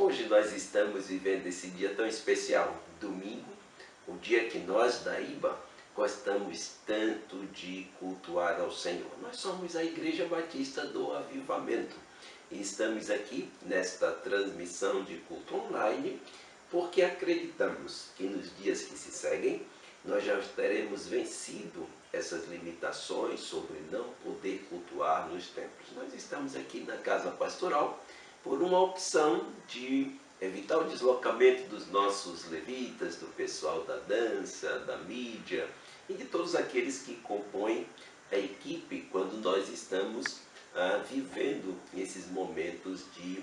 Hoje nós estamos vivendo esse dia tão especial, domingo, o dia que nós da IBA gostamos tanto de cultuar ao Senhor. Nós somos a Igreja Batista do Avivamento e estamos aqui nesta transmissão de culto online porque acreditamos que nos dias que se seguem nós já teremos vencido essas limitações sobre não poder cultuar nos templos. Nós estamos aqui na Casa Pastoral por uma opção de evitar o deslocamento dos nossos levitas, do pessoal da dança, da mídia e de todos aqueles que compõem a equipe quando nós estamos vivendo esses momentos de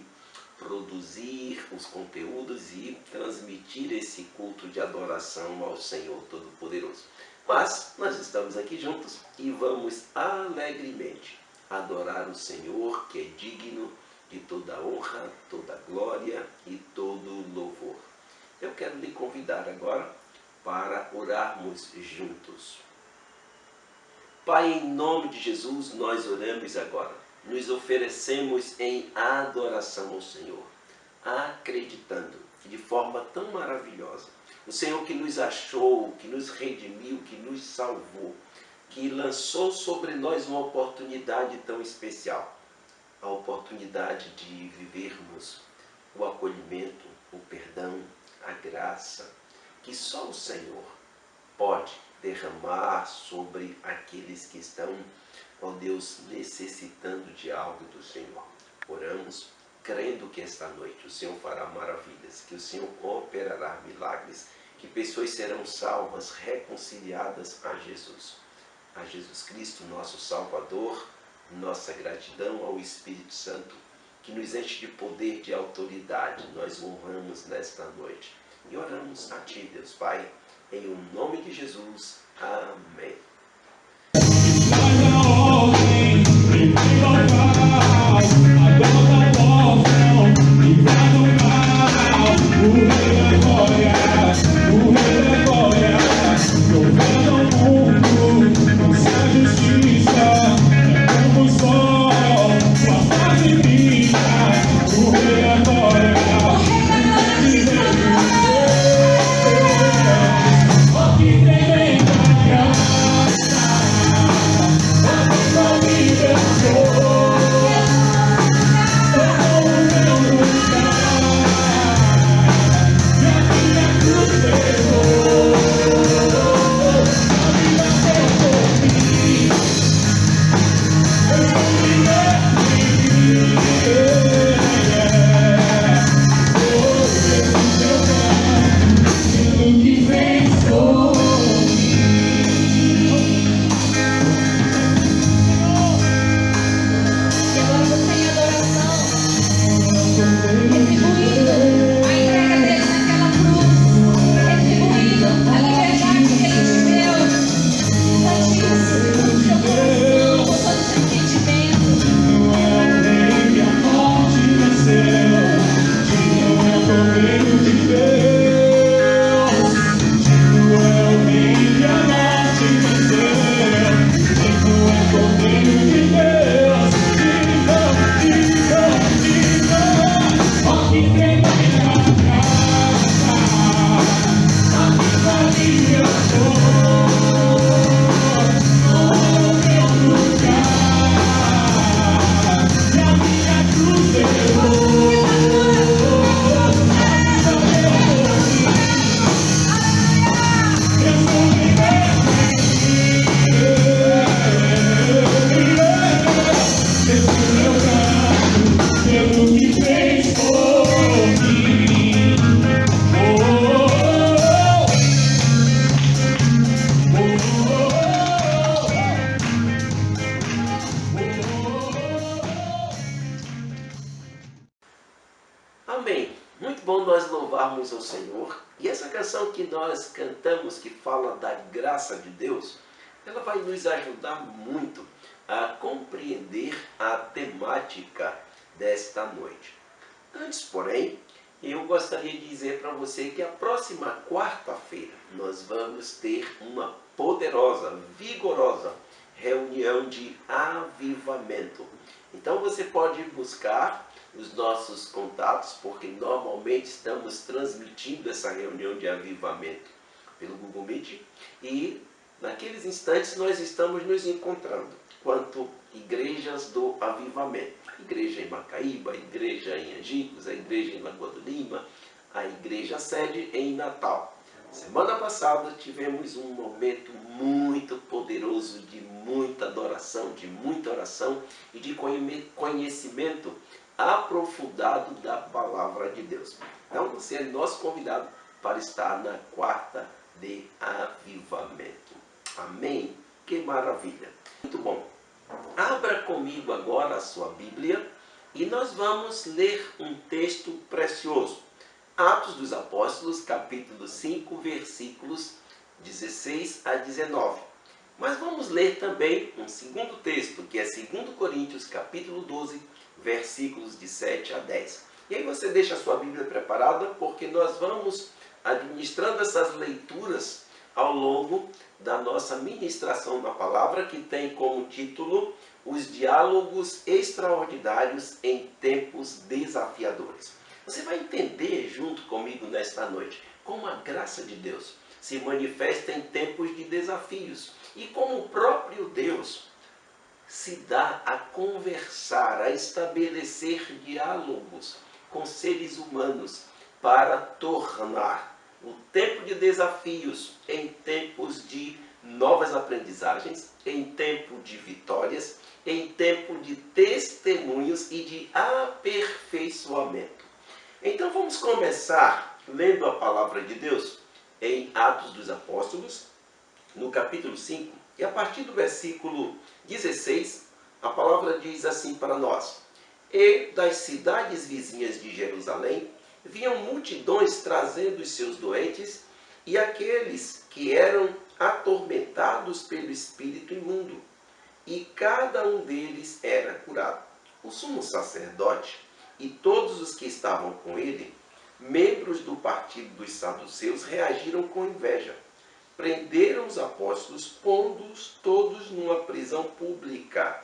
produzir os conteúdos e transmitir esse culto de adoração ao Senhor Todo-Poderoso. Mas nós estamos aqui juntos e vamos alegremente adorar o Senhor, que é digno de toda honra, toda glória e todo louvor. Eu quero lhe convidar agora para orarmos juntos. Pai, em nome de Jesus, nós oramos agora. Nos oferecemos em adoração ao Senhor, acreditando que de forma tão maravilhosa, o Senhor que nos achou, que nos redimiu, que nos salvou, que lançou sobre nós uma oportunidade tão especial, a oportunidade de vivermos o acolhimento, o perdão, a graça, que só o Senhor pode derramar sobre aqueles que estão, ó Deus, necessitando de algo do Senhor. Oramos, crendo que esta noite o Senhor fará maravilhas, que o Senhor operará milagres, que pessoas serão salvas, reconciliadas a Jesus Cristo, nosso Salvador. Nossa gratidão ao Espírito Santo, que nos enche de poder, de autoridade. Nós honramos nesta noite e oramos a Ti, Deus Pai, em o nome de Jesus. Amém. Amém. Muito bom nós louvarmos ao Senhor. E essa canção que nós cantamos, que fala da graça de Deus, ela vai nos ajudar muito a compreender a temática desta noite. Antes, porém, eu gostaria de dizer para você que a próxima quarta-feira nós vamos ter uma poderosa, vigorosa reunião de avivamento. Então você pode buscar os nossos contatos, porque normalmente estamos transmitindo essa reunião de avivamento pelo Google Meet, e naqueles instantes nós estamos nos encontrando quanto igrejas do avivamento. A igreja em Macaíba, a igreja em Angicos, a igreja em Lagoa do Lima, a igreja sede em Natal. Semana passada tivemos um momento muito poderoso de muita adoração, de muita oração e de conhecimento aprofundado da palavra de Deus. Então você é nosso convidado para estar na quarta de avivamento. Amém? Que maravilha! Muito bom. Abra comigo agora a sua Bíblia e nós vamos ler um texto precioso. Atos dos Apóstolos, capítulo 5, versículos 16 a 19. Mas vamos ler também um segundo texto, que é 2 Coríntios, capítulo 12, versículos de 7 a 10. E aí você deixa a sua Bíblia preparada, porque nós vamos administrando essas leituras ao longo da nossa ministração da palavra, que tem como título Os Diálogos Extraordinários em Tempos Desafiadores. Você vai entender junto comigo nesta noite como a graça de Deus se manifesta em tempos de desafios e como o próprio Deus se dá a conversar, a estabelecer diálogos com seres humanos para tornar o tempo de desafios em tempos de novas aprendizagens, em tempo de vitórias, em tempo de testemunhos e de aperfeiçoamento. Então vamos começar lendo a palavra de Deus em Atos dos Apóstolos, no capítulo 5, e a partir do versículo 16, a palavra diz assim para nós: E das cidades vizinhas de Jerusalém vinham multidões trazendo os seus doentes e aqueles que eram atormentados pelo espírito imundo, e cada um deles era curado. O sumo sacerdote e todos os que estavam com ele, membros do partido dos saduceus, reagiram com inveja. Prenderam os apóstolos, pondo-os todos numa prisão pública.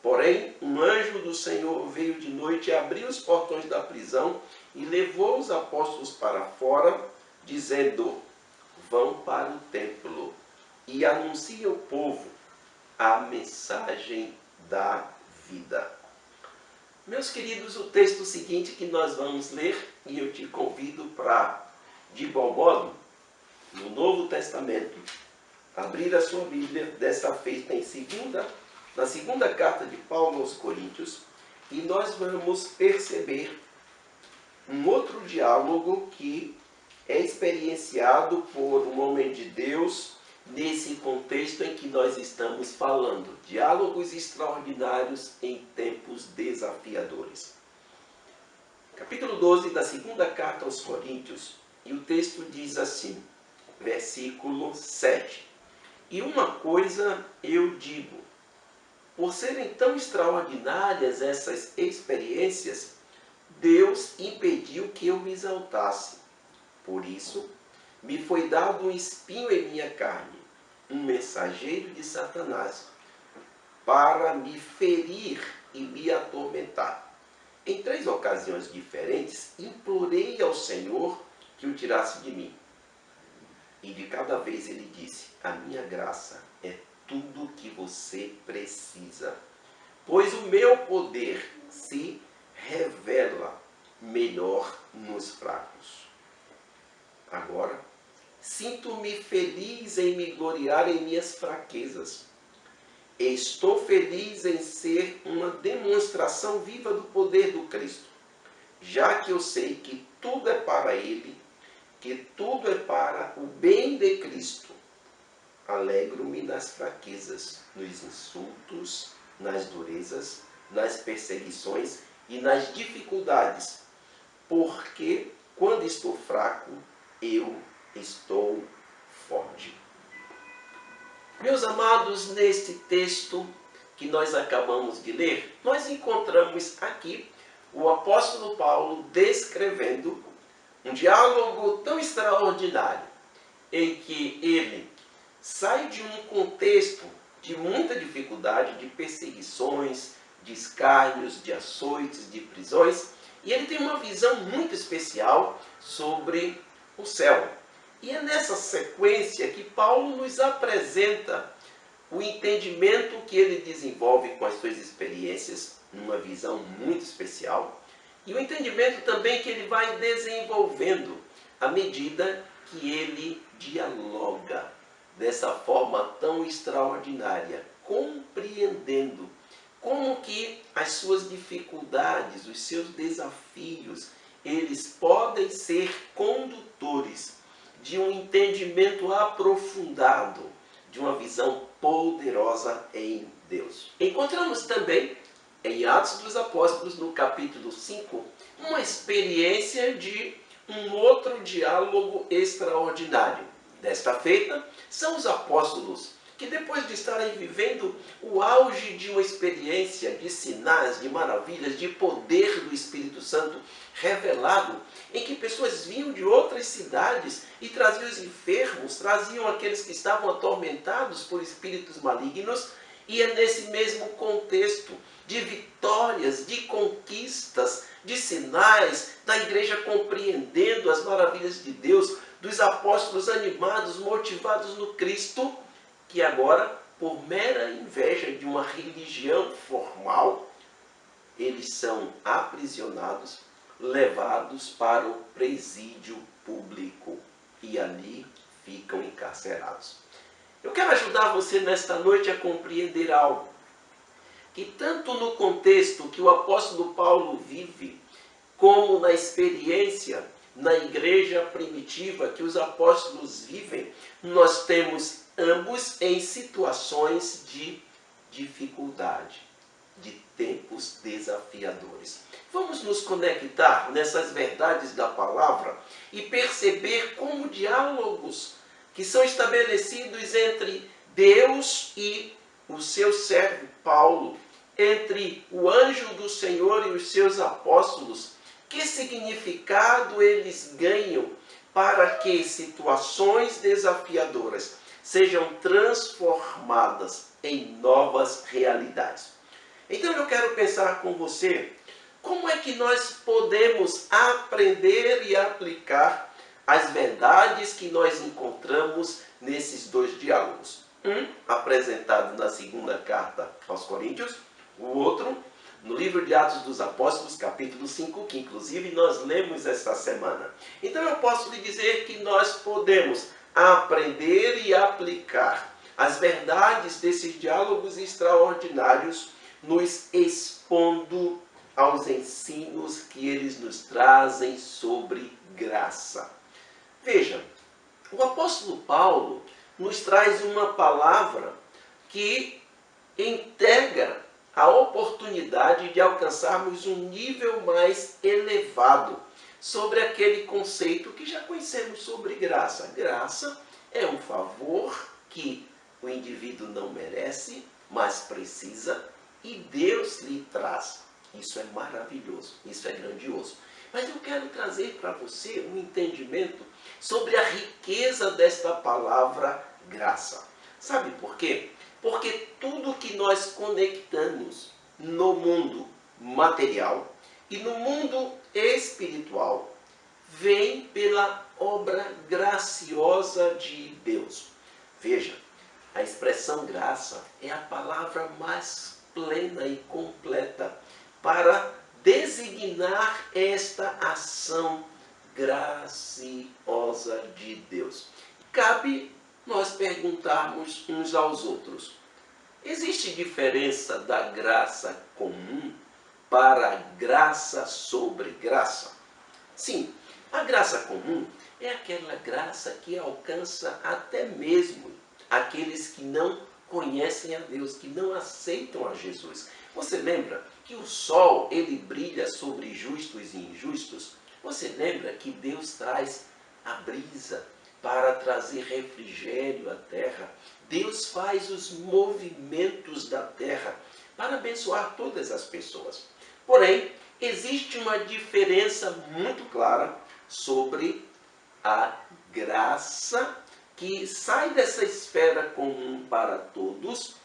Porém, um anjo do Senhor veio de noite e abriu os portões da prisão e levou os apóstolos para fora, dizendo: Vão para o templo e anunciem ao povo a mensagem da vida. Meus queridos, o texto seguinte que nós vamos ler, e eu te convido para, de bom modo, no Novo Testamento, abrir a sua Bíblia, dessa feita na segunda carta de Paulo aos Coríntios, e nós vamos perceber um outro diálogo que é experienciado por um homem de Deus nesse contexto em que nós estamos falando. Diálogos extraordinários em tempos desafiadores. Capítulo 12 da segunda carta aos Coríntios, e o texto diz assim, versículo 7. E uma coisa eu digo, por serem tão extraordinárias essas experiências, Deus impediu que eu me exaltasse. Por isso, me foi dado um espinho em minha carne, um mensageiro de Satanás, para me ferir e me atormentar. Em 3 ocasiões diferentes, implorei ao Senhor que o tirasse de mim. E de cada vez ele disse: a minha graça é tudo o que você precisa, pois o meu poder se revela melhor nos fracos. Agora, sinto-me feliz em me gloriar em minhas fraquezas. Estou feliz em ser uma demonstração viva do poder do Cristo, já que eu sei que tudo é para Ele, que tudo é para o bem de Cristo. Alegro-me nas fraquezas, nos insultos, nas durezas, nas perseguições e nas dificuldades, porque quando estou fraco, eu estou forte. Meus amados, neste texto que nós acabamos de ler, nós encontramos aqui o apóstolo Paulo descrevendo um diálogo tão extraordinário, em que ele sai de um contexto de muita dificuldade, de perseguições, de escárnios, de açoites, de prisões. E ele tem uma visão muito especial sobre o céu. E é nessa sequência que Paulo nos apresenta o entendimento que ele desenvolve com as suas experiências, numa visão muito especial, e o entendimento também que ele vai desenvolvendo à medida que ele dialoga dessa forma tão extraordinária, compreendendo como que as suas dificuldades, os seus desafios, eles podem ser condutores de um entendimento aprofundado, de uma visão poderosa em Deus. Encontramos também em Atos dos Apóstolos, no capítulo 5, uma experiência de um outro diálogo extraordinário. Desta feita, são os apóstolos que, depois de estarem vivendo o auge de uma experiência de sinais, de maravilhas, de poder do Espírito Santo revelado, em que pessoas vinham de outras cidades e traziam os enfermos, traziam aqueles que estavam atormentados por espíritos malignos, e é nesse mesmo contexto de vitórias, de conquistas, de sinais, da igreja compreendendo as maravilhas de Deus, dos apóstolos animados, motivados no Cristo, que agora, por mera inveja de uma religião formal, eles são aprisionados, levados para o presídio público e ali ficam encarcerados. Eu quero ajudar você nesta noite a compreender algo, que tanto no contexto que o apóstolo Paulo vive, como na experiência na igreja primitiva que os apóstolos vivem, nós temos ambos em situações de dificuldade, de tempos desafiadores. Vamos nos conectar nessas verdades da palavra e perceber como diálogos que são estabelecidos entre Deus e o seu servo Paulo, entre o anjo do Senhor e os seus apóstolos, que significado eles ganham para que situações desafiadoras sejam transformadas em novas realidades. Então eu quero pensar com você, como é que nós podemos aprender e aplicar as verdades que nós encontramos nesses dois diálogos. Um apresentado na segunda carta aos Coríntios, o outro no livro de Atos dos Apóstolos, capítulo 5, que inclusive nós lemos esta semana. Então eu posso lhe dizer que nós podemos aprender e aplicar as verdades desses diálogos extraordinários, nos expondo aos ensinos que eles nos trazem sobre graça. Veja, o apóstolo Paulo nos traz uma palavra que integra a oportunidade de alcançarmos um nível mais elevado sobre aquele conceito que já conhecemos sobre graça. Graça é um favor que o indivíduo não merece, mas precisa, e Deus lhe traz. Isso é maravilhoso, isso é grandioso. Mas eu quero trazer para você um entendimento sobre a riqueza desta palavra graça. Sabe por quê? Porque tudo que nós conectamos no mundo material e no mundo espiritual vem pela obra graciosa de Deus. Veja, a expressão graça é a palavra mais plena e completa para designar esta ação graciosa de Deus. Cabe nós perguntarmos uns aos outros: existe diferença da graça comum para a graça sobre graça? Sim, a graça comum é aquela graça que alcança até mesmo aqueles que não conhecem a Deus, que não aceitam a Jesus. Você lembra que o sol ele brilha sobre justos e injustos? Você lembra que Deus traz a brisa para trazer refrigério à terra? Deus faz os movimentos da terra para abençoar todas as pessoas. Porém, existe uma diferença muito clara sobre a graça que sai dessa esfera comum para todos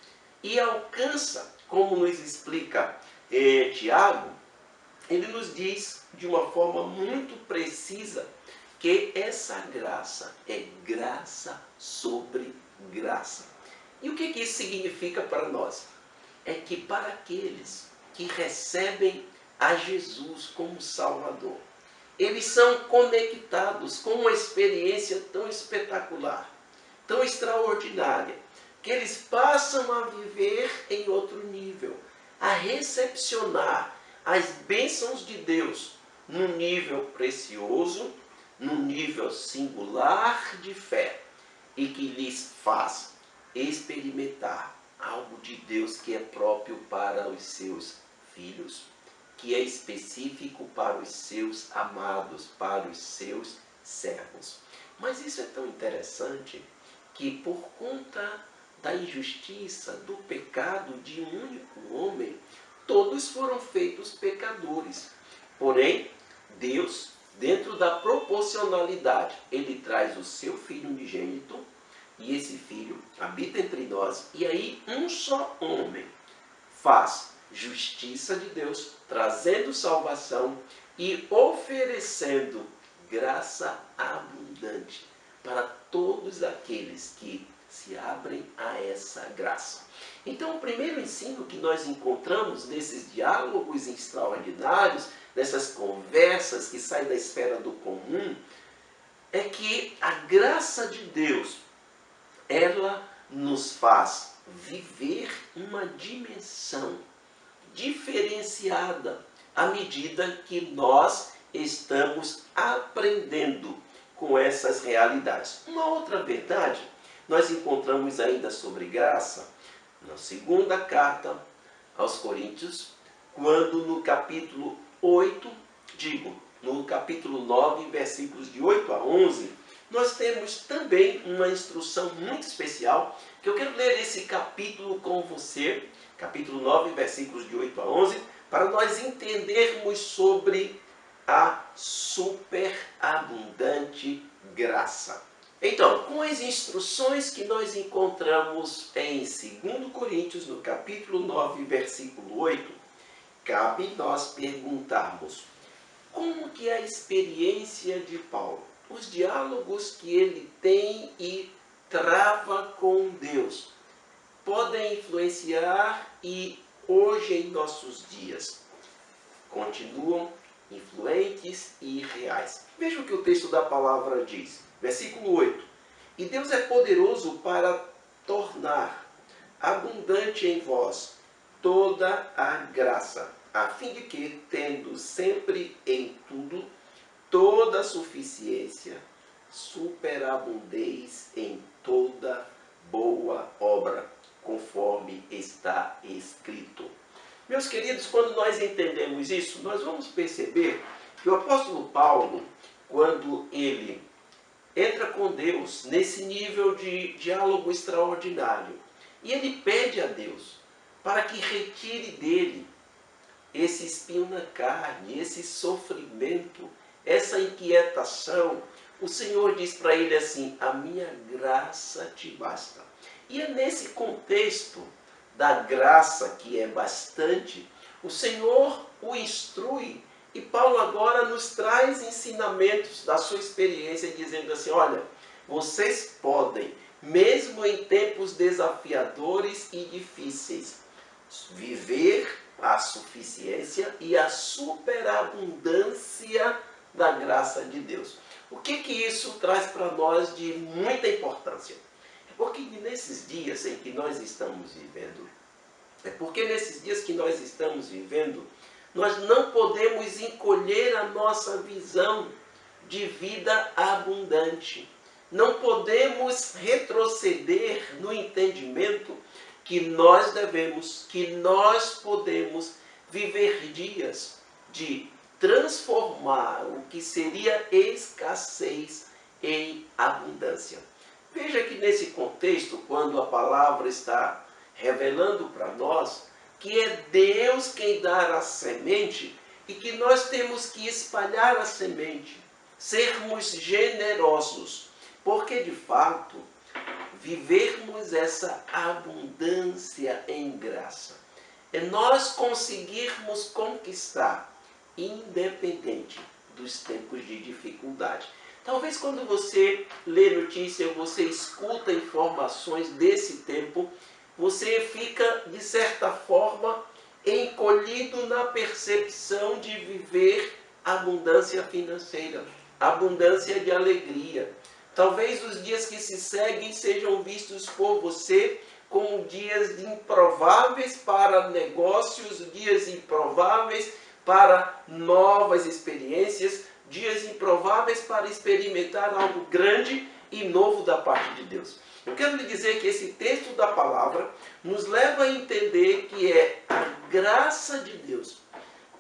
e alcança, como nos explica Tiago, ele nos diz de uma forma muito precisa que essa graça é graça sobre graça. E o que isso significa para nós? É que para aqueles que recebem a Jesus como Salvador, eles são conectados com uma experiência tão espetacular, tão extraordinária, que eles passam a viver em outro nível, a recepcionar as bênçãos de Deus num nível precioso, num nível singular de fé, e que lhes faz experimentar algo de Deus que é próprio para os seus filhos, que é específico para os seus amados, para os seus servos. Mas isso é tão interessante que, por conta da injustiça, do pecado de um único homem, todos foram feitos pecadores. Porém, Deus, dentro da proporcionalidade, ele traz o seu Filho unigênito, e esse Filho habita entre nós, e aí um só homem faz justiça de Deus, trazendo salvação e oferecendo graça abundante para todos aqueles que se abrem a essa graça. Então, o primeiro ensino que nós encontramos nesses diálogos extraordinários, nessas conversas que saem da esfera do comum, é que a graça de Deus, ela nos faz viver uma dimensão diferenciada à medida que nós estamos aprendendo com essas realidades. Uma outra verdade, nós encontramos ainda sobre graça, na segunda carta aos Coríntios, quando no capítulo 8, no capítulo 9, versículos de 8 a 11, nós temos também uma instrução muito especial, que eu quero ler esse capítulo com você, capítulo 9, versículos de 8 a 11, para nós entendermos sobre a superabundante graça. Então, com as instruções que nós encontramos em 2 Coríntios, no capítulo 9, versículo 8, cabe nós perguntarmos como que é a experiência de Paulo, os diálogos que ele tem e trava com Deus, podem influenciar e hoje em nossos dias continuam influentes e reais. Veja o que o texto da palavra diz, versículo 8. E Deus é poderoso para tornar abundante em vós toda a graça, a fim de que, tendo sempre em tudo toda a suficiência, superabundeis em toda boa obra, conforme está escrito. Meus queridos, quando nós entendemos isso, nós vamos perceber que o apóstolo Paulo, quando ele entra com Deus nesse nível de diálogo extraordinário, e ele pede a Deus para que retire dele esse espinho na carne, esse sofrimento, essa inquietação, o Senhor diz para ele assim: a minha graça te basta. E é nesse contexto da graça, que é bastante, o Senhor o instrui, e Paulo agora nos traz ensinamentos da sua experiência, dizendo assim: olha, vocês podem, mesmo em tempos desafiadores e difíceis, viver a suficiência e a superabundância da graça de Deus. O que isso traz para nós de muita importância? É porque nesses dias em que nós estamos vivendo, nós não podemos encolher a nossa visão de vida abundante. Não podemos retroceder no entendimento que nós podemos viver dias de transformar o que seria escassez em abundância. Veja que nesse contexto, quando a palavra está revelando para nós que é Deus quem dá a semente e que nós temos que espalhar a semente, sermos generosos, porque de fato vivermos essa abundância em graça é nós conseguirmos conquistar, independente dos tempos de dificuldade. Talvez quando você lê notícia, você escuta informações desse tempo, você fica, de certa forma, encolhido na percepção de viver abundância financeira, abundância de alegria. Talvez os dias que se seguem sejam vistos por você como dias improváveis para negócios, dias improváveis para novas experiências, dias improváveis para experimentar algo grande e novo da parte de Deus. Eu quero lhe dizer que esse texto da palavra nos leva a entender que é a graça de Deus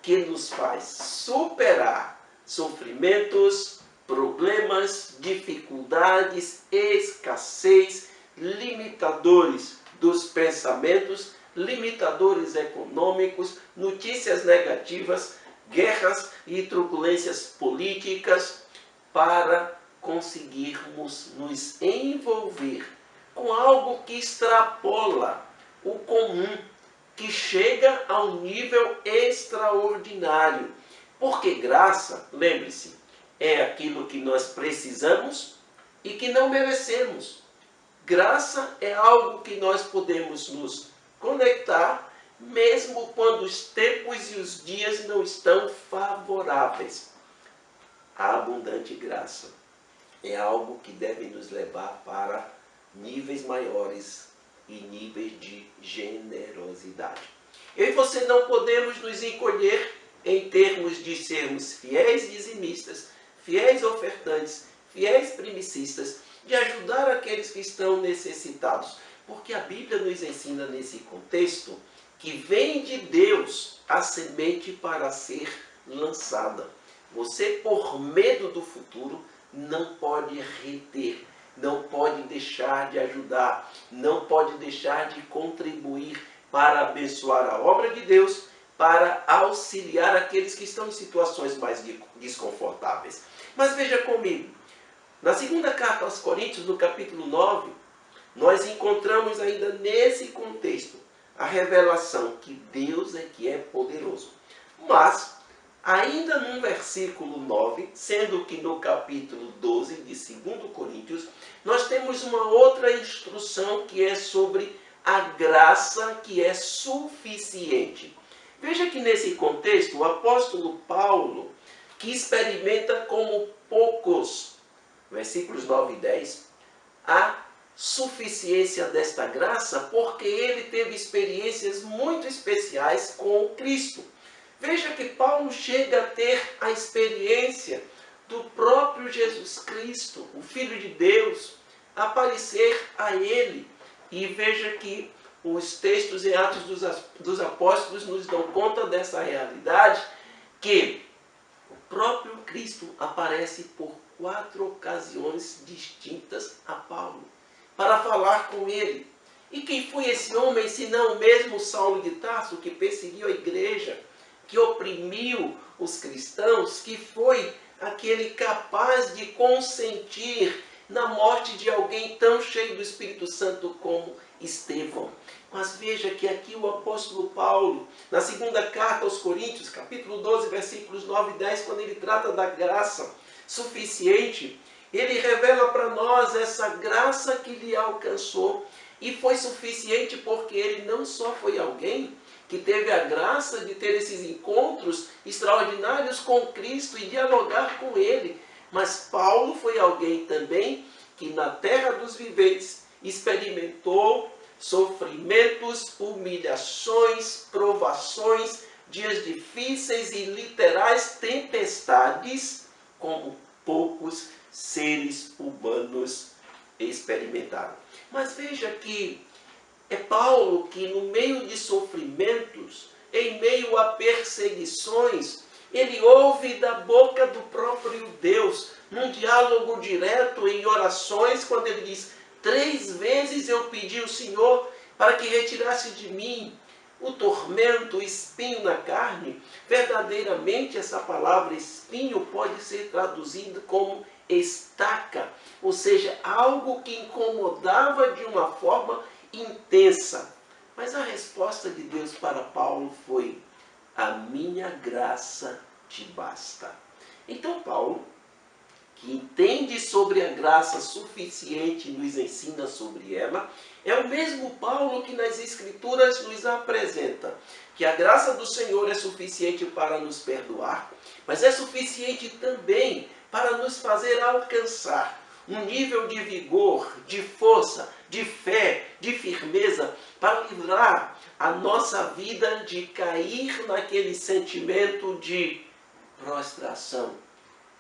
que nos faz superar sofrimentos, problemas, dificuldades, escassez, limitadores dos pensamentos, limitadores econômicos, notícias negativas, guerras e turbulências políticas, para conseguirmos nos envolver com algo que extrapola o comum, que chega a um nível extraordinário. Porque graça, lembre-se, é aquilo que nós precisamos e que não merecemos. Graça é algo que nós podemos nos conectar, mesmo quando os tempos e os dias não estão favoráveis. A abundante graça é algo que deve nos levar para níveis maiores e níveis de generosidade. Eu e você não podemos nos encolher em termos de sermos fiéis dizimistas, fiéis ofertantes, fiéis primicistas, de ajudar aqueles que estão necessitados. Porque a Bíblia nos ensina nesse contexto que vem de Deus a semente para ser lançada. Você, por medo do futuro, não pode reter, não pode deixar de ajudar, não pode deixar de contribuir para abençoar a obra de Deus, para auxiliar aqueles que estão em situações mais desconfortáveis. Mas veja comigo, na segunda carta aos Coríntios, no capítulo 9, nós encontramos ainda nesse contexto a revelação que Deus é que é poderoso. Mas, ainda no versículo 9, sendo que no capítulo 12 de 2 Coríntios, nós temos uma outra instrução que é sobre a graça que é suficiente. Veja que nesse contexto, o apóstolo Paulo, que experimenta como poucos, versículos 9 e 10, a suficiência desta graça, porque ele teve experiências muito especiais com Cristo. Veja que Paulo chega a ter a experiência do próprio Jesus Cristo, o Filho de Deus, aparecer a ele. E veja que os textos em Atos dos Apóstolos nos dão conta dessa realidade, que o próprio Cristo aparece por 4 ocasiões distintas a Paulo, para falar com ele. E quem foi esse homem, senão o mesmo Saulo de Tarso, que perseguiu a igreja, que oprimiu os cristãos, que foi aquele capaz de consentir na morte de alguém tão cheio do Espírito Santo como Estevão. Mas veja que aqui o apóstolo Paulo, na segunda carta aos Coríntios, capítulo 12, versículos 9 e 10, quando ele trata da graça suficiente, ele revela para nós essa graça que lhe alcançou, e foi suficiente porque ele não só foi alguém que teve a graça de ter esses encontros extraordinários com Cristo e dialogar com ele, mas Paulo foi alguém também que na terra dos viventes experimentou sofrimentos, humilhações, provações, dias difíceis e literais tempestades, como poucos seres humanos experimentaram. Mas veja que é Paulo que, no meio de sofrimentos, em meio a perseguições, ele ouve da boca do próprio Deus, num diálogo direto, em orações, quando ele diz: 3 vezes eu pedi ao Senhor para que retirasse de mim o tormento, o espinho na carne. Verdadeiramente, essa palavra espinho pode ser traduzida como estaca, ou seja, algo que incomodava de uma forma intensa. Mas a resposta de Deus para Paulo foi: a minha graça te basta. Então Paulo, que entende sobre a graça suficiente e nos ensina sobre ela, é o mesmo Paulo que nas Escrituras nos apresenta que a graça do Senhor é suficiente para nos perdoar, mas é suficiente também para nos fazer alcançar um nível de vigor, de força, de fé, de firmeza, para livrar a nossa vida de cair naquele sentimento de prostração,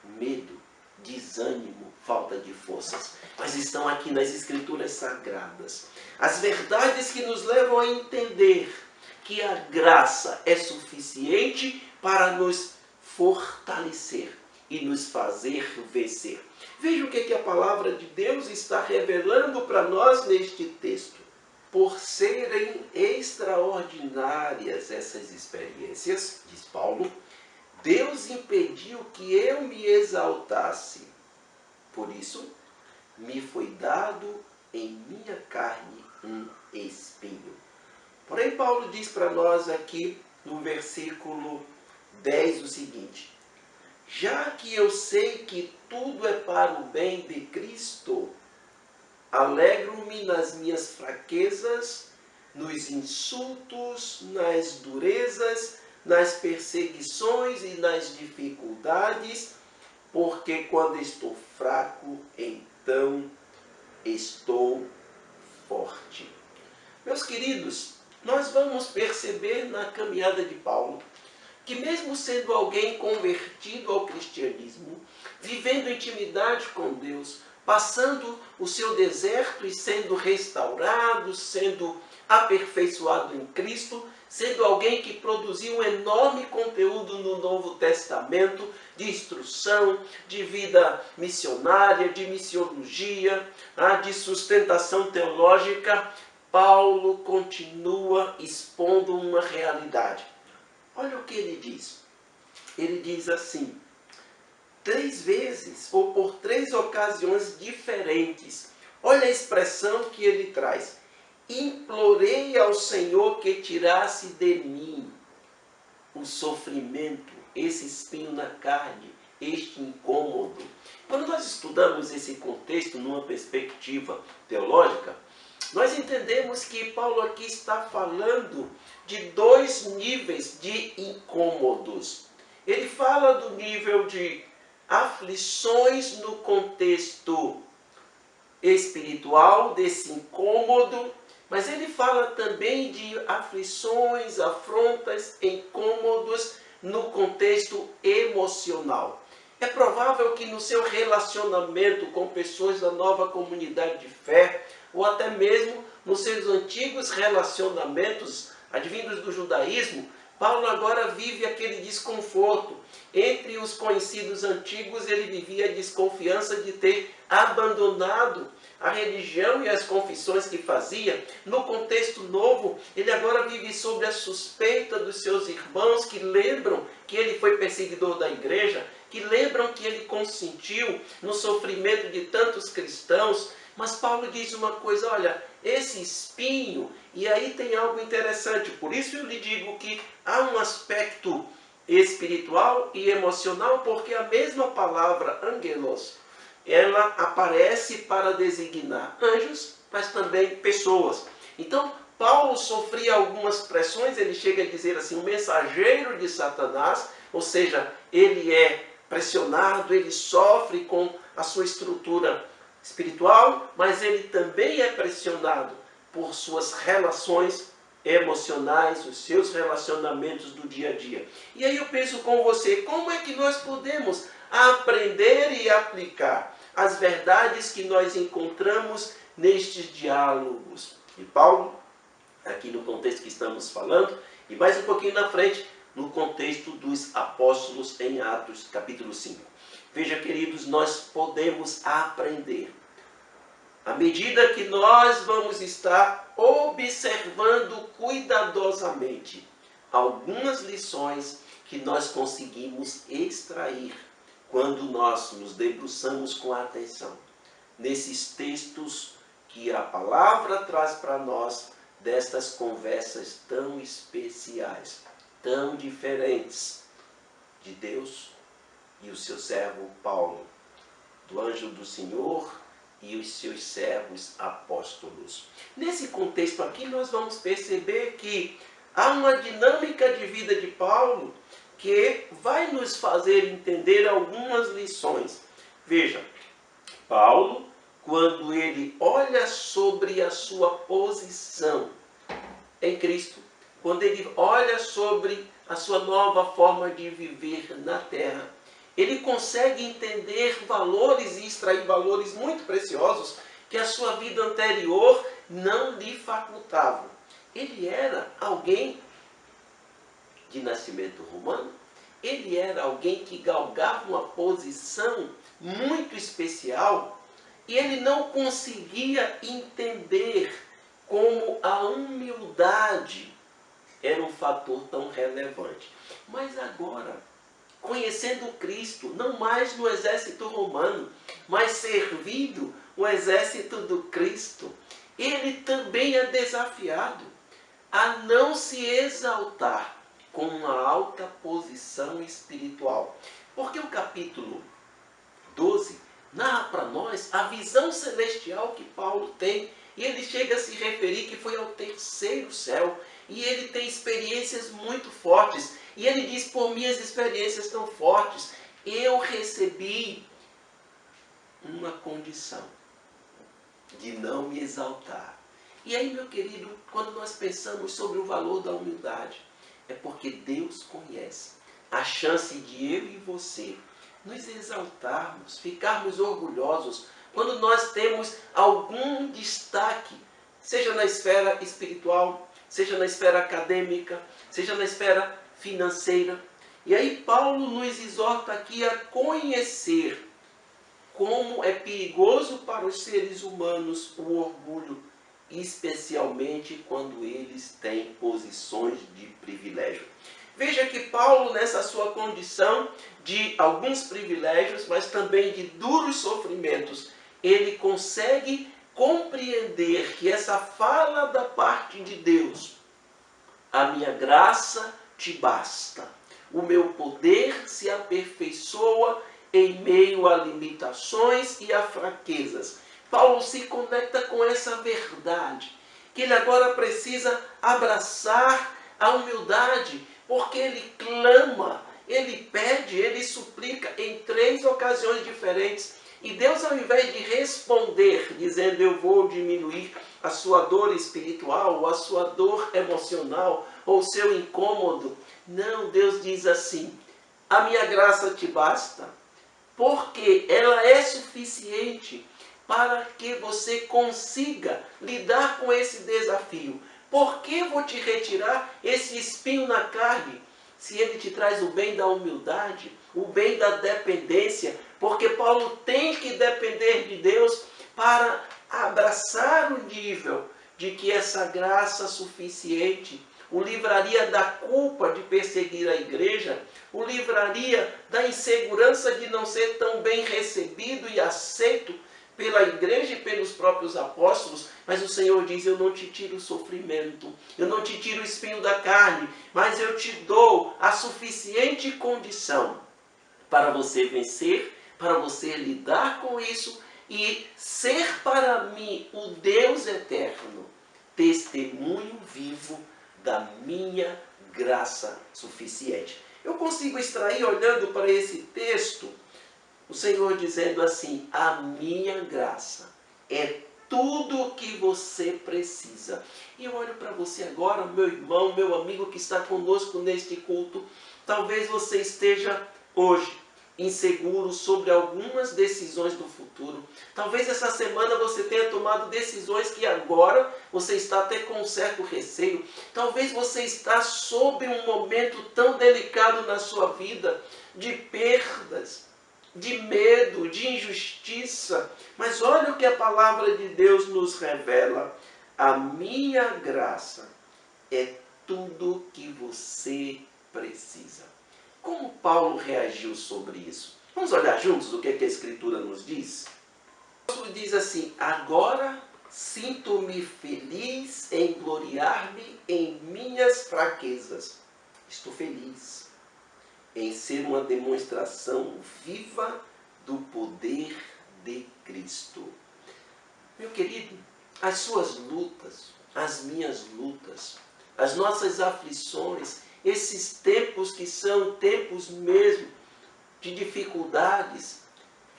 medo, desânimo, falta de forças. Mas estão aqui nas Escrituras Sagradas as verdades que nos levam a entender que a graça é suficiente para nos fortalecer e nos fazer vencer. Veja o que a palavra de Deus está revelando para nós neste texto. Por serem extraordinárias essas experiências, diz Paulo, Deus impediu que eu me exaltasse. Por isso, me foi dado em minha carne um espinho. Porém, Paulo diz para nós aqui no versículo 10 o seguinte: já que eu sei que tudo é para o bem de Cristo, alegro-me nas minhas fraquezas, nos insultos, nas durezas, nas perseguições e nas dificuldades, porque quando estou fraco, então estou forte. Meus queridos, nós vamos perceber na caminhada de Paulo que mesmo sendo alguém convertido ao cristianismo, vivendo intimidade com Deus, passando o seu deserto e sendo restaurado, sendo aperfeiçoado em Cristo, sendo alguém que produziu um enorme conteúdo no Novo Testamento, de instrução, de vida missionária, de missiologia, de sustentação teológica, Paulo continua expondo uma realidade. Olha o que ele diz. Ele diz assim: 3 vezes, ou por 3 ocasiões diferentes. Olha a expressão que ele traz. Implorei ao Senhor que tirasse de mim o sofrimento, esse espinho na carne, este incômodo. Quando nós estudamos esse contexto numa perspectiva teológica, nós entendemos que Paulo aqui está falando de 2 níveis de incômodos. Ele fala do nível de aflições no contexto espiritual, desse incômodo, mas ele fala também de aflições, afrontas, incômodos no contexto emocional. É provável que no seu relacionamento com pessoas da nova comunidade de fé, ou até mesmo nos seus antigos relacionamentos advindos do judaísmo, Paulo agora vive aquele desconforto. Entre os conhecidos antigos, ele vivia a desconfiança de ter abandonado a religião e as confissões que fazia. No contexto novo, ele agora vive sob a suspeita dos seus irmãos que lembram que ele foi perseguidor da igreja, que lembram que ele consentiu no sofrimento de tantos cristãos. Mas Paulo diz uma coisa: olha, esse espinho, e aí tem algo interessante. Por isso eu lhe digo que há um aspecto espiritual e emocional, porque a mesma palavra angelos, ela aparece para designar anjos, mas também pessoas. Então, Paulo sofria algumas pressões. Ele chega a dizer assim, um mensageiro de Satanás, ou seja, ele é pressionado, ele sofre com a sua estrutura espiritual, mas ele também é pressionado por suas relações emocionais, os seus relacionamentos do dia a dia. E aí eu penso com você, como é que nós podemos aprender e aplicar as verdades que nós encontramos nestes diálogos de Paulo, aqui no contexto que estamos falando, e mais um pouquinho na frente, no contexto dos apóstolos em Atos, capítulo 5. Veja, queridos, nós podemos aprender, à medida que nós vamos estar observando cuidadosamente algumas lições que nós conseguimos extrair quando nós nos debruçamos com atenção nesses textos que a palavra traz para nós destas conversas tão especiais, tão diferentes de Deus e o seu servo Paulo, do anjo do Senhor e os seus servos apóstolos. Nesse contexto aqui nós vamos perceber que há uma dinâmica de vida de Paulo que vai nos fazer entender algumas lições. Veja, Paulo, quando ele olha sobre a sua posição em Cristo, quando ele olha sobre a sua nova forma de viver na terra, ele consegue entender valores e extrair valores muito preciosos que a sua vida anterior não lhe facultava. Ele era alguém de nascimento romano, ele era alguém que galgava uma posição muito especial e ele não conseguia entender como a humildade era um fator tão relevante. Mas agora, conhecendo Cristo, não mais no exército romano, mas servindo o exército do Cristo, ele também é desafiado a não se exaltar com uma alta posição espiritual. Porque o capítulo 12 narra para nós a visão celestial que Paulo tem, e ele chega a se referir que foi ao terceiro céu, e ele tem experiências muito fortes, e ele diz: por minhas experiências tão fortes, eu recebi uma condição de não me exaltar. E aí, meu querido, quando nós pensamos sobre o valor da humildade, é porque Deus conhece a chance de eu e você nos exaltarmos, ficarmos orgulhosos, quando nós temos algum destaque, seja na esfera espiritual, seja na esfera acadêmica, seja na esfera financeira. E aí Paulo nos exorta aqui a conhecer como é perigoso para os seres humanos o orgulho, especialmente quando eles têm posições de privilégio. Veja que Paulo, nessa sua condição de alguns privilégios, mas também de duros sofrimentos, ele consegue compreender que essa fala da parte de Deus: a minha graça te basta, o meu poder se aperfeiçoa em meio a limitações e a fraquezas. Paulo se conecta com essa verdade, que ele agora precisa abraçar a humildade, porque ele clama, ele pede, ele suplica em 3 ocasiões diferentes. E Deus, ao invés de responder, dizendo: eu vou diminuir a sua dor espiritual, ou a sua dor emocional, ou o seu incômodo, não, Deus diz assim: a minha graça te basta, porque ela é suficiente para que você consiga lidar com esse desafio. Por que vou te retirar esse espinho na carne, se ele te traz o bem da humildade, o bem da dependência? Porque Paulo tem que depender de Deus para abraçar o nível de que essa graça suficiente o livraria da culpa de perseguir a igreja, o livraria da insegurança de não ser tão bem recebido e aceito pela igreja e pelos próprios apóstolos. Mas o Senhor diz: eu não te tiro o sofrimento, eu não te tiro o espinho da carne, mas eu te dou a suficiente condição para você vencer, para você lidar com isso e ser para mim, o Deus eterno, testemunho vivo da minha graça suficiente. Eu consigo extrair, olhando para esse texto, o Senhor dizendo assim: a minha graça é tudo o que você precisa. E eu olho para você agora, meu irmão, meu amigo que está conosco neste culto. Talvez você esteja hoje inseguro sobre algumas decisões do futuro. Talvez essa semana você tenha tomado decisões que agora você está até com um certo receio. Talvez você está sob um momento tão delicado na sua vida, de perdas, de medo, de injustiça. Mas olha o que a palavra de Deus nos revela: a minha graça é tudo o que você precisa. Como Paulo reagiu sobre isso? Vamos olhar juntos o que a Escritura nos diz? Paulo diz assim: agora sinto-me feliz em gloriar-me em minhas fraquezas. Estou feliz em ser uma demonstração viva do poder de Cristo. Meu querido, as suas lutas, as minhas lutas, as nossas aflições, esses tempos que são tempos mesmo de dificuldades,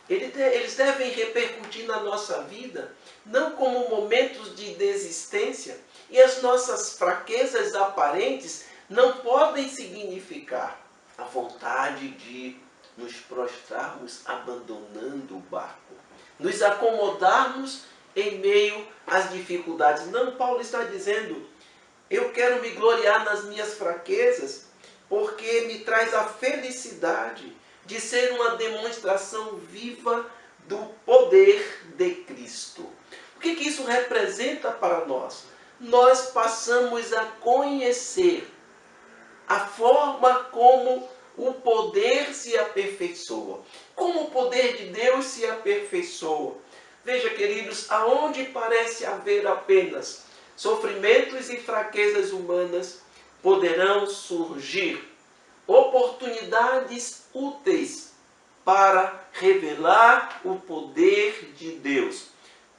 eles devem repercutir na nossa vida, não como momentos de desistência, e as nossas fraquezas aparentes não podem significar a vontade de nos prostrarmos abandonando o barco, nos acomodarmos em meio às dificuldades. Não, Paulo está dizendo, eu quero me gloriar nas minhas fraquezas, porque me traz a felicidade de ser uma demonstração viva do poder de Cristo. O que isso representa para nós? Nós passamos a conhecer a forma como o poder se aperfeiçoa, como o poder de Deus se aperfeiçoa. Veja, queridos, aonde parece haver apenas sofrimentos e fraquezas humanas, poderão surgir oportunidades úteis para revelar o poder de Deus.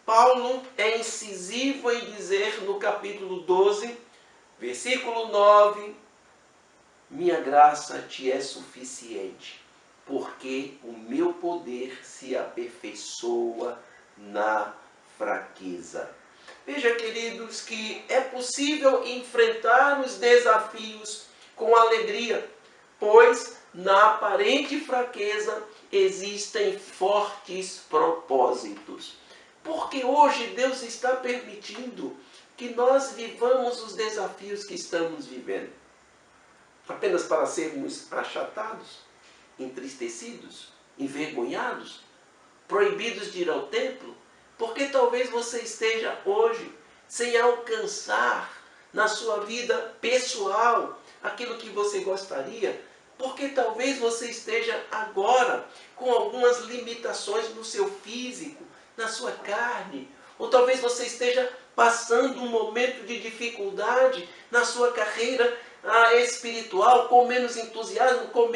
Paulo é incisivo em dizer no capítulo 12, versículo 9, minha graça te é suficiente, porque o meu poder se aperfeiçoa na fraqueza. Veja, queridos, que é possível enfrentar os desafios com alegria, pois na aparente fraqueza existem fortes propósitos. Porque hoje Deus está permitindo que nós vivamos os desafios que estamos vivendo. Apenas para sermos achatados, entristecidos, envergonhados, proibidos de ir ao templo? Porque talvez você esteja hoje sem alcançar na sua vida pessoal aquilo que você gostaria, porque talvez você esteja agora com algumas limitações no seu físico, na sua carne, ou talvez você esteja passando um momento de dificuldade na sua carreira espiritual, com menos entusiasmo, com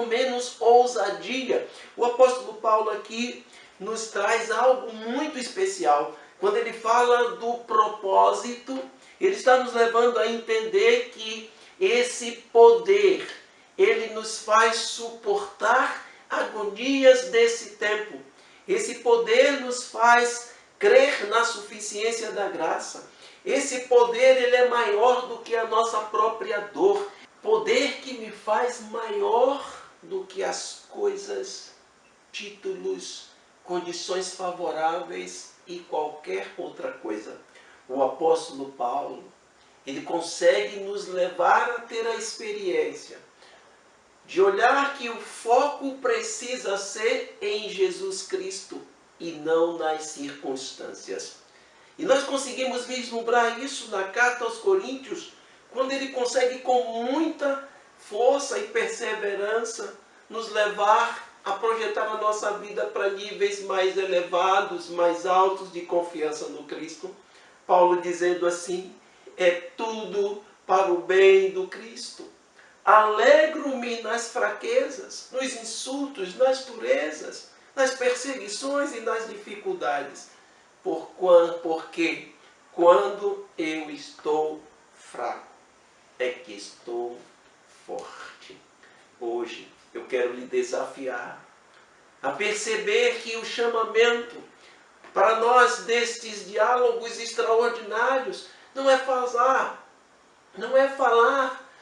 menos ousadia. O apóstolo Paulo aqui nos traz algo muito especial. Quando ele fala do propósito, ele está nos levando a entender que esse poder, ele nos faz suportar agonias desse tempo. Esse poder nos faz crer na suficiência da graça. Esse poder, ele é maior do que a nossa própria dor. Poder que me faz maior do que as coisas, títulos, condições favoráveis e qualquer outra coisa. O apóstolo Paulo, ele consegue nos levar a ter a experiência de olhar que o foco precisa ser em Jesus Cristo e não nas circunstâncias. E nós conseguimos vislumbrar isso na carta aos Coríntios, quando ele consegue com muita força e perseverança nos levar a projetar a nossa vida para níveis mais elevados, mais altos de confiança no Cristo. Paulo dizendo assim, é tudo para o bem do Cristo. Alegro-me nas fraquezas, nos insultos, nas durezas, nas perseguições e nas dificuldades. Porque quando eu estou fraco, é que estou forte. Hoje eu quero lhe desafiar a perceber que o chamamento para nós destes diálogos extraordinários não é falar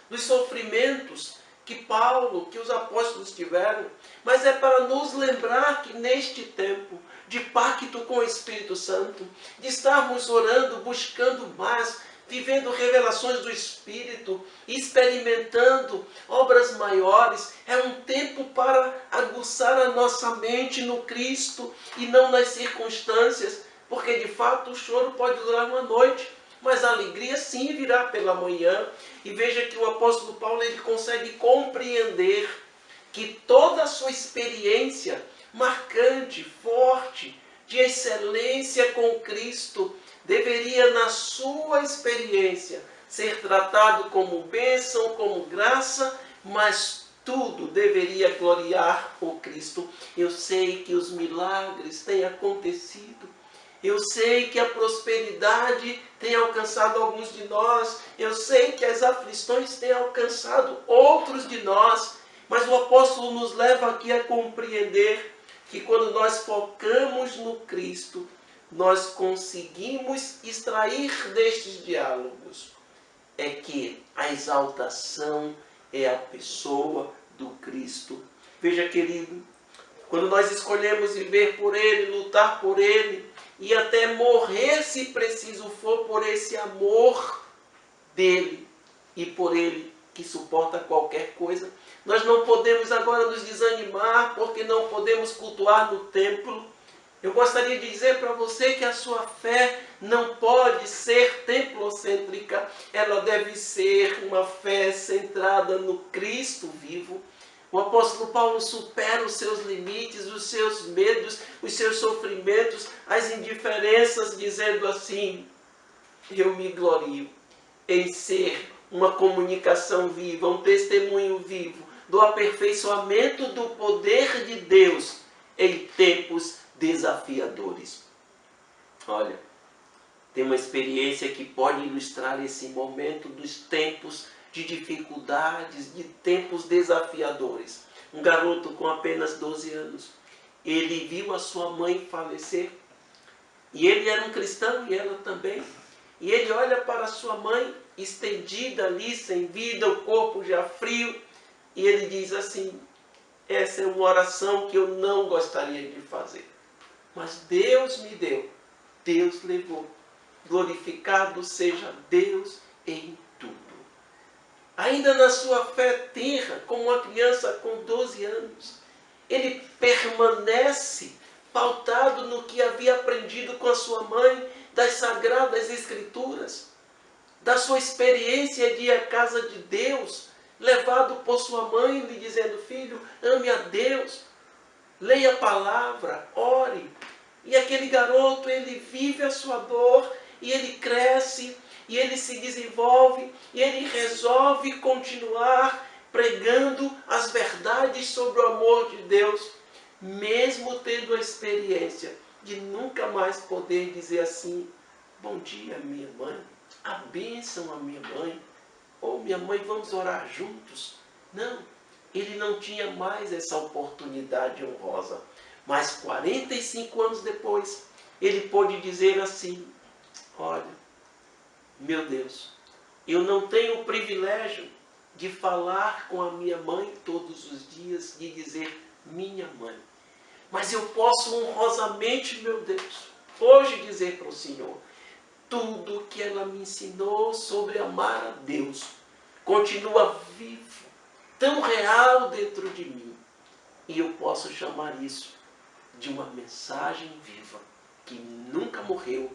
dos sofrimentos que Paulo, que os apóstolos tiveram, mas é para nos lembrar que neste tempo de pacto com o Espírito Santo, de estarmos orando, buscando mais, vivendo revelações do Espírito, experimentando obras maiores, é um tempo para aguçar a nossa mente no Cristo e não nas circunstâncias, porque de fato o choro pode durar uma noite, mas a alegria sim virá pela manhã. E veja que o apóstolo Paulo, ele consegue compreender que toda a sua experiência marcante, forte, de excelência com Cristo, deveria, na sua experiência, ser tratado como bênção, como graça, mas tudo deveria gloriar o Cristo. Eu sei que os milagres têm acontecido. Eu sei que a prosperidade tem alcançado alguns de nós. Eu sei que as aflições têm alcançado outros de nós. Mas o apóstolo nos leva aqui a compreender que quando nós focamos no Cristo, nós conseguimos extrair destes diálogos é que a exaltação é a pessoa do Cristo. Veja, querido, quando nós escolhemos viver por Ele, lutar por Ele, e até morrer, se preciso for, por esse amor dele e por Ele que suporta qualquer coisa, nós não podemos agora nos desanimar porque não podemos cultuar no templo. Eu gostaria de dizer para você que a sua fé não pode ser templocêntrica, ela deve ser uma fé centrada no Cristo vivo. O apóstolo Paulo supera os seus limites, os seus medos, os seus sofrimentos, as indiferenças, dizendo assim: eu me glorio em ser uma comunicação viva, um testemunho vivo do aperfeiçoamento do poder de Deus em tempos desafiadores. Olha, tem uma experiência que pode ilustrar esse momento dos tempos de dificuldades, de tempos desafiadores. Um garoto com apenas 12 anos, ele viu a sua mãe falecer, e ele era um cristão e ela também, e ele olha para sua mãe estendida ali, sem vida, o corpo já frio, e ele diz assim: essa é uma oração que eu não gostaria de fazer, mas Deus me deu, Deus levou, glorificado seja Deus em tudo. Ainda na sua fé tenra, como uma criança com 12 anos, ele permanece pautado no que havia aprendido com a sua mãe, das Sagradas Escrituras, da sua experiência de ir à casa de Deus, levado por sua mãe, lhe dizendo: filho, ame a Deus, leia a palavra, ore. E aquele garoto, ele vive a sua dor, e ele cresce, e ele se desenvolve, e ele resolve continuar pregando as verdades sobre o amor de Deus, mesmo tendo a experiência de nunca mais poder dizer assim: bom dia, minha mãe, a bênção a minha mãe, ou minha mãe, vamos orar juntos. Não, ele não tinha mais essa oportunidade honrosa. Mas 45 anos depois, ele pôde dizer assim: olha, meu Deus, eu não tenho o privilégio de falar com a minha mãe todos os dias, de dizer minha mãe. Mas eu posso honrosamente, meu Deus, hoje dizer para o Senhor: tudo que ela me ensinou sobre amar a Deus continua vivo, tão real dentro de mim. E eu posso chamar isso de uma mensagem viva, que nunca morreu,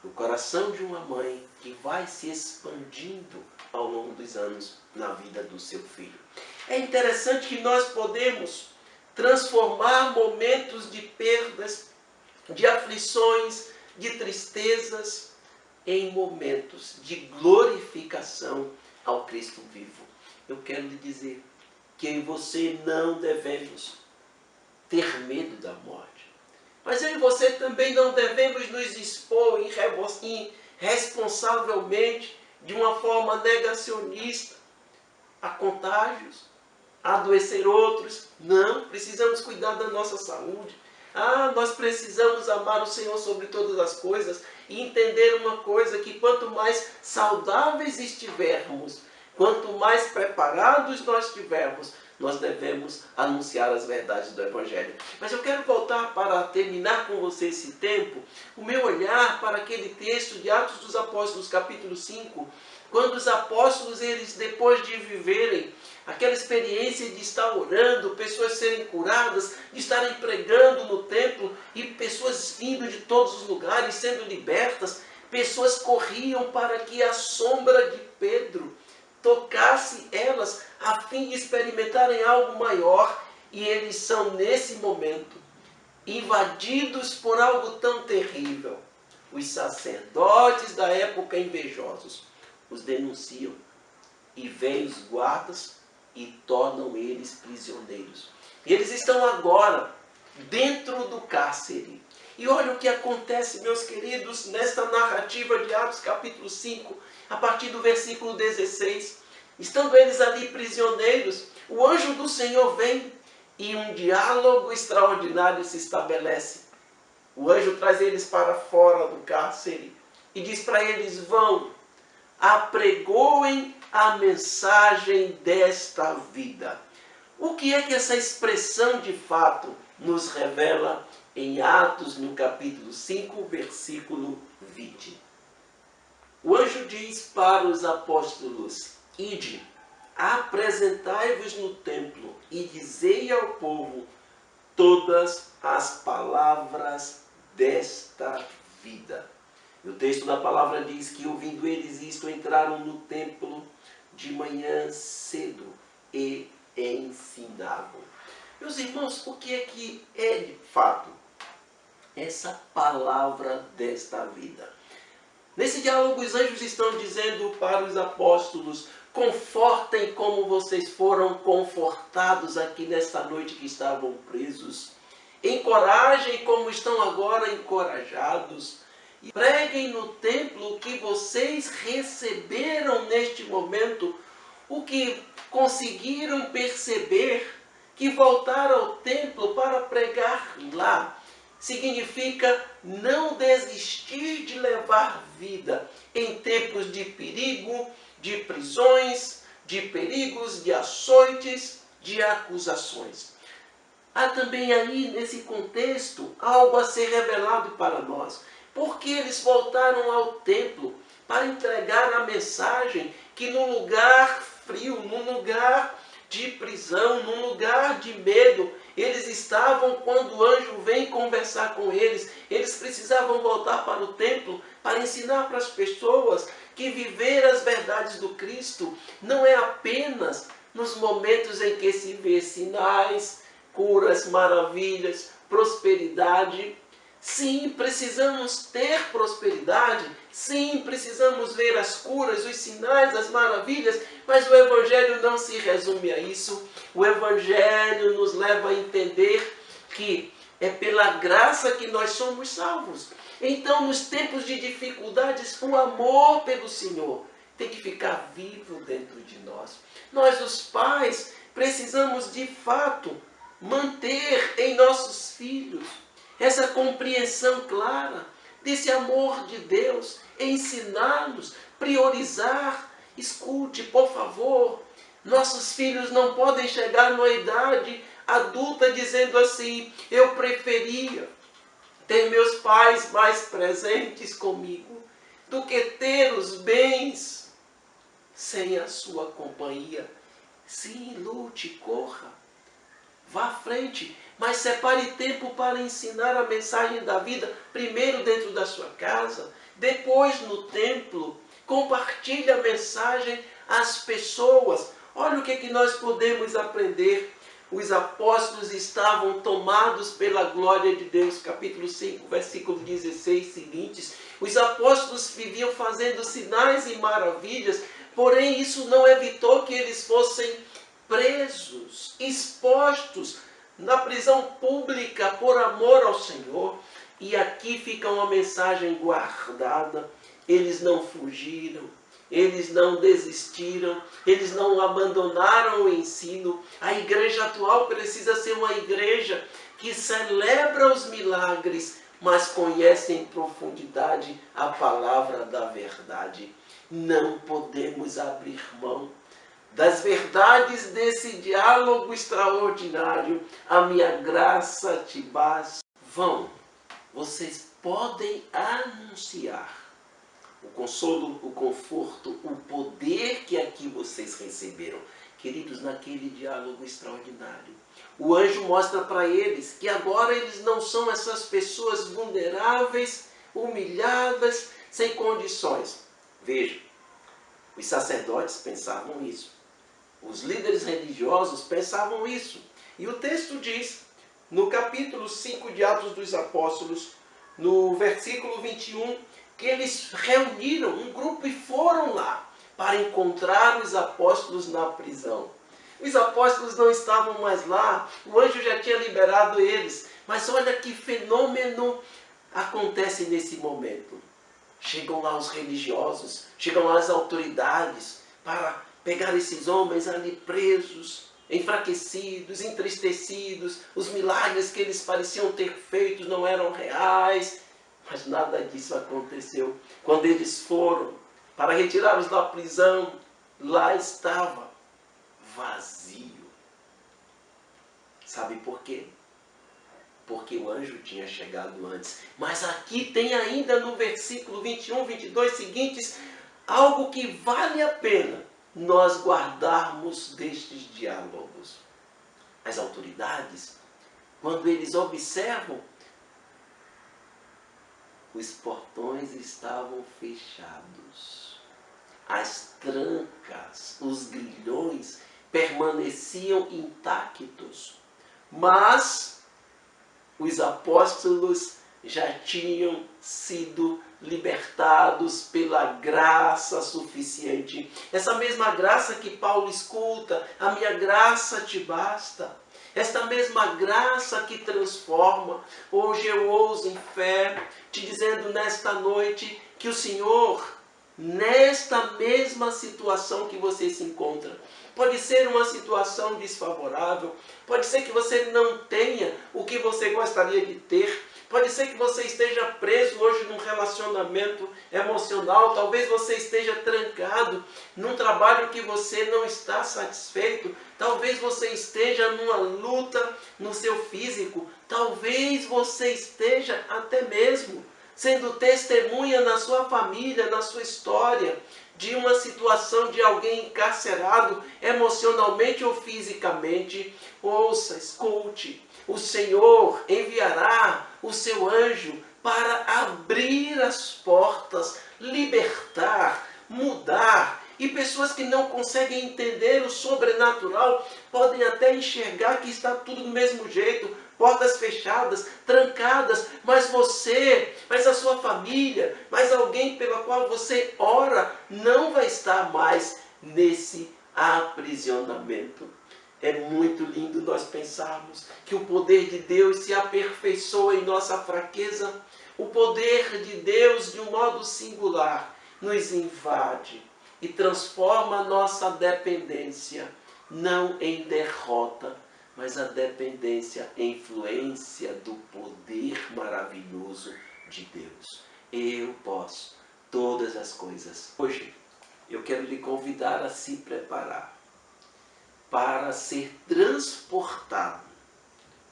no coração de uma mãe, que vai se expandindo ao longo dos anos na vida do seu filho. É interessante que nós podemos transformar momentos de perdas, de aflições, de tristezas, em momentos de glorificação ao Cristo vivo. Eu quero lhe dizer que eu e você não devemos ter medo da morte. Mas eu e você também não devemos nos expor irresponsavelmente, de uma forma negacionista, a contágios, a adoecer outros. Não, precisamos cuidar da nossa saúde. Nós precisamos amar o Senhor sobre todas as coisas e entender uma coisa, que quanto mais saudáveis estivermos, quanto mais preparados nós estivermos, nós devemos anunciar as verdades do Evangelho. Mas eu quero voltar, para terminar com você esse tempo, o meu olhar para aquele texto de Atos dos Apóstolos, capítulo 5, quando os apóstolos, eles, depois de viverem aquela experiência de estar orando, pessoas serem curadas, de estarem pregando no templo, e pessoas vindo de todos os lugares, sendo libertas, pessoas corriam para que a sombra de Pedro tocasse elas, a fim de experimentarem algo maior. E eles são, nesse momento, invadidos por algo tão terrível. Os sacerdotes da época, invejosos, os denunciam e vêm os guardas e tornam eles prisioneiros. E eles estão agora dentro do cárcere. E olha o que acontece, meus queridos, nesta narrativa de Atos capítulo 5, a partir do versículo 16. Estando eles ali prisioneiros, o anjo do Senhor vem e um diálogo extraordinário se estabelece. O anjo traz eles para fora do cárcere e diz para eles: vão, apregoem a mensagem desta vida. O que é que essa expressão de fato nos revela em Atos, no capítulo 5, versículo 20? O anjo diz para os apóstolos: ide, apresentai-vos no templo e dizei ao povo todas as palavras desta vida. E o texto da palavra diz que, ouvindo eles isto, entraram no templo de manhã cedo e ensinavam. Meus irmãos, o que é de fato essa palavra desta vida? Nesse diálogo, os anjos estão dizendo para os apóstolos: confortem como vocês foram confortados aqui nesta noite que estavam presos. Encorajem como estão agora encorajados. E preguem no templo o que vocês receberam neste momento, o que conseguiram perceber, que voltar ao templo para pregar lá significa não desistir de levar vida em tempos de perigo, de prisões, de perigos, de açoites, de acusações. Há também aí, nesse contexto, algo a ser revelado para nós. Porque eles voltaram ao templo para entregar a mensagem que num lugar frio, num lugar de prisão, num lugar de medo, eles estavam quando o anjo vem conversar com eles. Eles precisavam voltar para o templo para ensinar para as pessoas que viver as verdades do Cristo não é apenas nos momentos em que se vê sinais, curas, maravilhas, prosperidade. Sim, precisamos ter prosperidade. Sim, precisamos ver as curas, os sinais, as maravilhas. Mas o Evangelho não se resume a isso. O Evangelho nos leva a entender que é pela graça que nós somos salvos. Então, nos tempos de dificuldades, o amor pelo Senhor tem que ficar vivo dentro de nós. Nós, os pais, precisamos de fato manter em nossos filhos essa compreensão clara desse amor de Deus, ensinar-nos, priorizar. Escute, por favor, nossos filhos não podem chegar numa idade adulta dizendo assim: eu preferia ter meus pais mais presentes comigo do que ter os bens sem a sua companhia. Sim, lute, corra, vá à frente, mas separe tempo para ensinar a mensagem da vida, primeiro dentro da sua casa, depois no templo. Compartilhe a mensagem às pessoas. Olha o que nós podemos aprender. Os apóstolos estavam tomados pela glória de Deus, capítulo 5, versículo 16 seguintes. Os apóstolos viviam fazendo sinais e maravilhas, porém isso não evitou que eles fossem presos, expostos na prisão pública por amor ao Senhor. E aqui fica uma mensagem guardada: eles não fugiram, eles não desistiram, eles não abandonaram o ensino. A igreja atual precisa ser uma igreja que celebra os milagres, mas conhece em profundidade a palavra da verdade. Não podemos abrir mão das verdades desse diálogo extraordinário. A minha graça te basta. Vão, vocês podem anunciar o consolo, o conforto, o poder que aqui vocês receberam. Queridos, naquele diálogo extraordinário, o anjo mostra para eles que agora eles não são essas pessoas vulneráveis, humilhadas, sem condições. Veja, os sacerdotes pensavam isso. Os líderes religiosos pensavam isso. E o texto diz: no capítulo 5 de Atos dos Apóstolos, no versículo 21, que eles reuniram um grupo e foram lá para encontrar os apóstolos na prisão. Os apóstolos não estavam mais lá, o anjo já tinha liberado eles. Mas olha que fenômeno acontece nesse momento. Chegam lá os religiosos, chegam lá as autoridades para pegar esses homens ali presos, enfraquecidos, entristecidos. Os milagres que eles pareciam ter feito não eram reais, mas nada disso aconteceu. Quando eles foram para retirá-los da prisão, lá estava vazio. Sabe por quê? Porque o anjo tinha chegado antes. Mas aqui tem ainda no versículo 21, 22 seguintes, algo que vale a pena nós guardarmos destes diálogos. As autoridades, quando eles observam, os portões estavam fechados. As trancas, os grilhões permaneciam intactos. Mas os apóstolos já tinham sido libertados pela graça suficiente. Essa mesma graça que Paulo escuta, a minha graça te basta. Esta mesma graça que transforma. Hoje eu ouso em fé, te dizendo nesta noite que o Senhor, nesta mesma situação que você se encontra, pode ser uma situação desfavorável, pode ser que você não tenha o que você gostaria de ter, pode ser que você esteja preso hoje num relacionamento emocional, talvez você esteja trancado num trabalho que você não está satisfeito, talvez você esteja numa luta no seu físico, talvez você esteja até mesmo sendo testemunha na sua família, na sua história, de uma situação de alguém encarcerado emocionalmente ou fisicamente. Ouça, escute, o Senhor enviará o seu anjo para abrir as portas, libertar, mudar. E pessoas que não conseguem entender o sobrenatural podem até enxergar que está tudo do mesmo jeito, portas fechadas, trancadas, mas você, mas a sua família, mas alguém pela qual você ora, não vai estar mais nesse aprisionamento. É muito lindo nós pensarmos que o poder de Deus se aperfeiçoa em nossa fraqueza. O poder de Deus, de um modo singular, nos invade e transforma a nossa dependência, não em derrota, mas a dependência em influência do poder maravilhoso de Deus. Eu posso todas as coisas. Hoje, eu quero lhe convidar a se preparar para ser transportado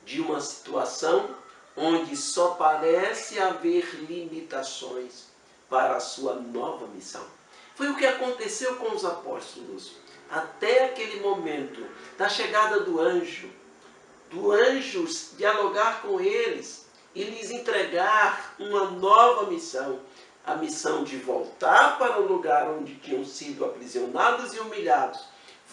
de uma situação onde só parece haver limitações para a sua nova missão. Foi o que aconteceu com os apóstolos. Até aquele momento da chegada do anjo dialogar com eles e lhes entregar uma nova missão. A missão de voltar para o lugar onde tinham sido aprisionados e humilhados,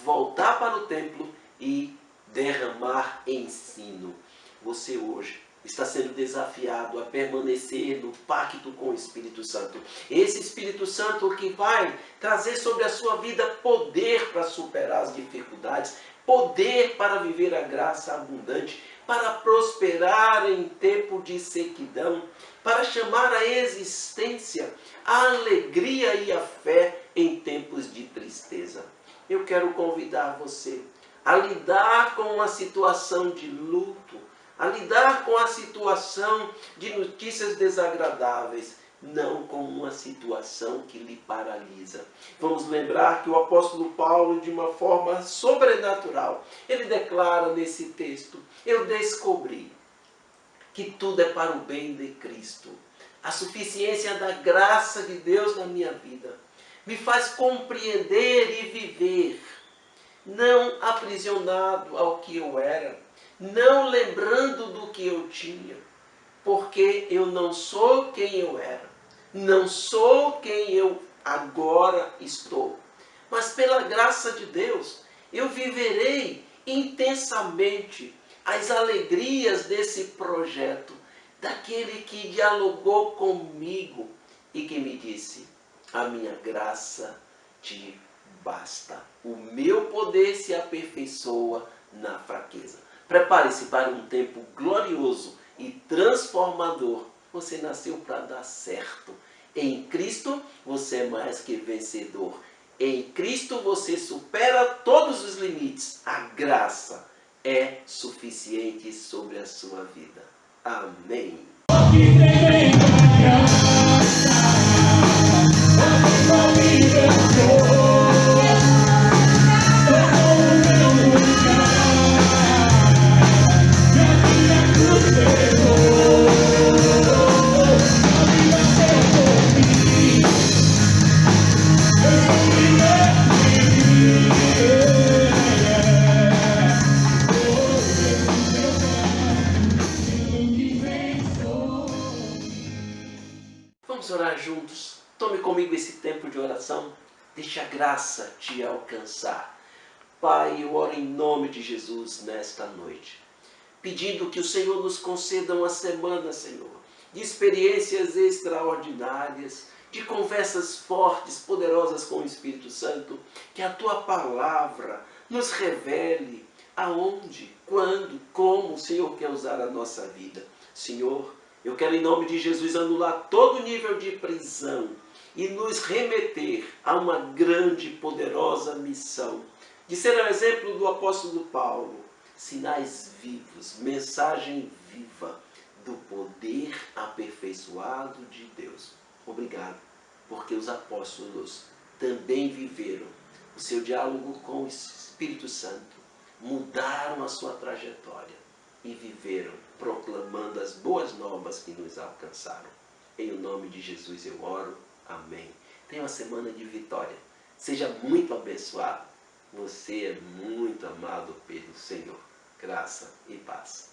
voltar para o templo e derramar ensino. Você hoje está sendo desafiado a permanecer no pacto com o Espírito Santo. Esse Espírito Santo que vai trazer sobre a sua vida poder para superar as dificuldades, poder para viver a graça abundante, para prosperar em tempo de sequidão, para chamar à existência a alegria e a fé em tempos de tristeza. Eu quero convidar você a lidar com uma situação de luto, a lidar com a situação de notícias desagradáveis, não com uma situação que lhe paralisa. Vamos lembrar que o apóstolo Paulo, de uma forma sobrenatural, ele declara nesse texto: eu descobri que tudo é para o bem de Cristo. A suficiência da graça de Deus na minha vida me faz compreender e viver, não aprisionado ao que eu era, não lembrando do que eu tinha, porque eu não sou quem eu era, não sou quem eu agora estou, mas pela graça de Deus eu viverei intensamente as alegrias desse projeto, daquele que dialogou comigo e que me disse: a minha graça te basta. O meu poder se aperfeiçoa na fraqueza. Prepare-se para um tempo glorioso e transformador. Você nasceu para dar certo. Em Cristo você é mais que vencedor. Em Cristo você supera todos os limites. A graça é suficiente sobre a sua vida. Amém. Vamos orar juntos. Tome comigo esse tempo de oração. Deixe a graça te alcançar. Pai, eu oro em nome de Jesus nesta noite, pedindo que o Senhor nos conceda uma semana, Senhor, de experiências extraordinárias, de conversas fortes, poderosas com o Espírito Santo, que a Tua palavra nos revele aonde, quando, como o Senhor quer usar a nossa vida. Senhor, eu quero em nome de Jesus anular todo nível de prisão e nos remeter a uma grande e poderosa missão, de ser o exemplo do apóstolo Paulo, sinais vivos, mensagem viva do poder aperfeiçoado de Deus. Obrigado, porque os apóstolos também viveram o seu diálogo com o Espírito Santo, mudaram a sua trajetória e viveram proclamando as boas novas que nos alcançaram. Em nome de Jesus eu oro. Amém. Tenha uma semana de vitória. Seja muito abençoado. Você é muito amado pelo Senhor. Graça e paz.